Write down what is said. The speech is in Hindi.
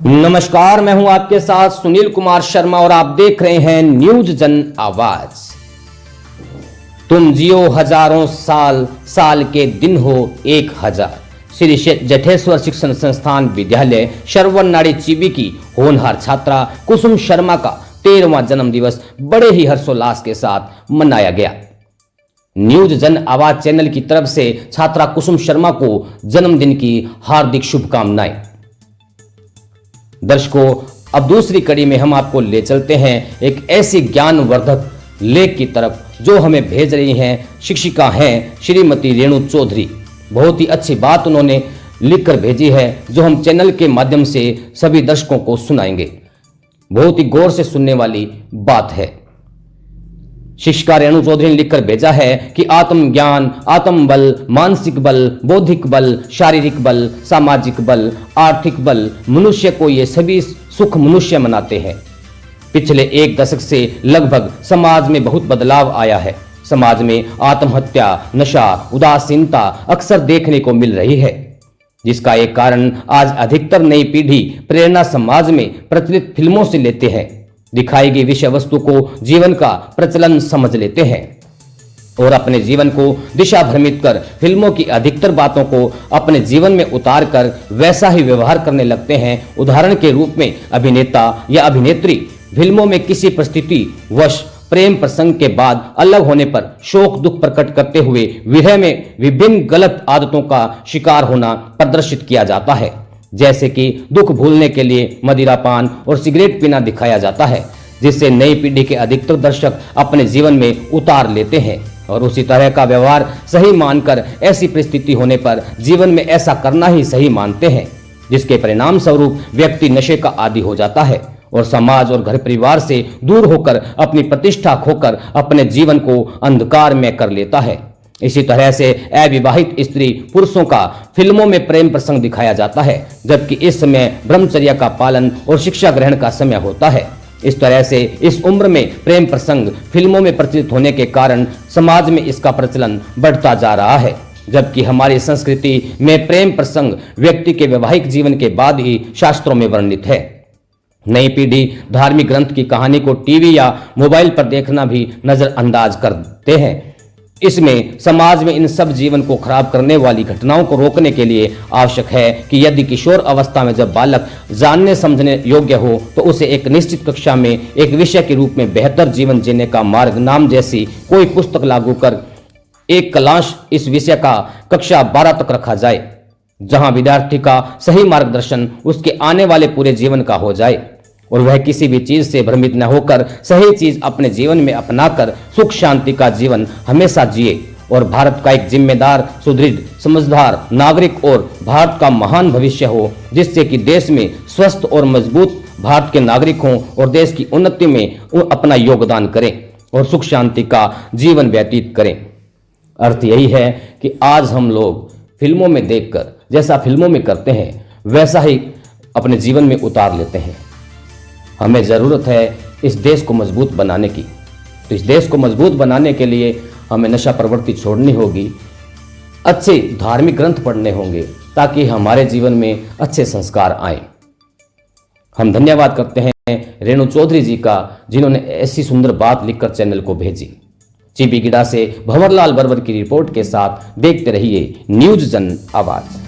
नमस्कार, मैं हूं आपके साथ सुनील कुमार शर्मा और आप देख रहे हैं न्यूज जन आवाज। तुम जियो हजारों साल, साल के दिन हो 1000। श्री जठेश्वर शिक्षण संस्थान विद्यालय शरवणनाड़ी चिबी की होनहार छात्रा कुसुम शर्मा का 13वां जन्म दिवस बड़े ही हर्षोल्लास के साथ मनाया गया। न्यूज जन आवाज चैनल की तरफ से छात्रा कुसुम शर्मा को जन्मदिन की हार्दिक शुभकामनाएं। दर्शकों, अब दूसरी कड़ी में हम आपको ले चलते हैं एक ऐसी ज्ञानवर्धक लेख की तरफ जो हमें भेज रही हैं शिक्षिका हैं श्रीमती रेणु चौधरी। बहुत ही अच्छी बात उन्होंने लिखकर भेजी है जो हम चैनल के माध्यम से सभी दर्शकों को सुनाएंगे। बहुत ही गौर से सुनने वाली बात है। शिक्षिका रेणु चौधरी ने लिखकर भेजा है कि आत्मज्ञान, आत्मबल, मानसिक बल, बौद्धिक बल, शारीरिक बल, सामाजिक बल, आर्थिक बल, मनुष्य को ये सभी सुख मनुष्य मनाते हैं। पिछले 1 दशक से लगभग समाज में बहुत बदलाव आया है। समाज में आत्महत्या, नशा, उदासीनता अक्सर देखने को मिल रही है, जिसका एक कारण आज अधिकतर नई पीढ़ी प्रेरणा समाज में प्रचलित फिल्मों से लेते हैं। दिखाई गई विषय वस्तु को जीवन का प्रचलन समझ लेते हैं और अपने जीवन को दिशा भ्रमित कर फिल्मों की अधिकतर बातों को अपने जीवन में उतार कर वैसा ही व्यवहार करने लगते हैं। उदाहरण के रूप में अभिनेता या अभिनेत्री फिल्मों में किसी परिस्थिति वश प्रेम प्रसंग के बाद अलग होने पर शोक दुख प्रकट करते हुए विरह में विभिन्न गलत आदतों का शिकार होना प्रदर्शित किया जाता है। जैसे कि दुख भूलने के लिए मदिरापान और सिगरेट पीना दिखाया जाता है, जिससे नई पीढ़ी के अधिकतर दर्शक अपने जीवन में उतार लेते हैं और उसी तरह का व्यवहार सही मानकर ऐसी परिस्थिति होने पर जीवन में ऐसा करना ही सही मानते हैं, जिसके परिणाम स्वरूप व्यक्ति नशे का आदी हो जाता है और समाज और घर परिवार से दूर होकर अपनी प्रतिष्ठा खोकर अपने जीवन को अंधकार में कर लेता है। इसी तरह से अविवाहित स्त्री पुरुषों का फिल्मों में प्रेम प्रसंग दिखाया जाता है, जबकि इस समय ब्रह्मचर्य का पालन और शिक्षा ग्रहण का समय होता है। इस तरह से इस उम्र में प्रेम प्रसंग फिल्मों में प्रचलित होने के कारण समाज में इसका प्रचलन बढ़ता जा रहा है, जबकि हमारी संस्कृति में प्रेम प्रसंग व्यक्ति के वैवाहिक जीवन के बाद ही शास्त्रों में वर्णित है। नई पीढ़ी धार्मिक ग्रंथ की कहानी को टीवी या मोबाइल पर देखना भी नजरअंदाज करते हैं। इसमें समाज में इन सब जीवन को खराब करने वाली घटनाओं को रोकने के लिए आवश्यक है कि यदि किशोर अवस्था में जब बालक जानने समझने योग्य हो तो उसे एक निश्चित कक्षा में एक विषय के रूप में बेहतर जीवन जीने का मार्ग नाम जैसी कोई पुस्तक लागू कर एक क्लास इस विषय का कक्षा 12 तक रखा जाए, जहां विद्यार्थी का सही मार्गदर्शन उसके आने वाले पूरे जीवन का हो जाए और वह किसी भी चीज से भ्रमित न होकर सही चीज अपने जीवन में अपनाकर सुख शांति का जीवन हमेशा जिए और भारत का एक जिम्मेदार, सुदृढ़, समझदार नागरिक और भारत का महान भविष्य हो, जिससे कि देश में स्वस्थ और मजबूत भारत के नागरिक हों और देश की उन्नति में अपना योगदान करें और सुख शांति का जीवन व्यतीत करें। अर्थ यही है कि आज हम लोग फिल्मों में देखकर जैसा फिल्मों में करते हैं वैसा ही अपने जीवन में उतार लेते हैं। हमें ज़रूरत है इस देश को मजबूत बनाने की। तो इस देश को मजबूत बनाने के लिए हमें नशा प्रवृत्ति छोड़नी होगी, अच्छे धार्मिक ग्रंथ पढ़ने होंगे ताकि हमारे जीवन में अच्छे संस्कार आए। हम धन्यवाद करते हैं रेणु चौधरी जी का, जिन्होंने ऐसी सुंदर बात लिखकर चैनल को भेजी। चिबीगिड़ा से भंवरलाल बरवर की रिपोर्ट के साथ देखते रहिए न्यूज जन आवाज।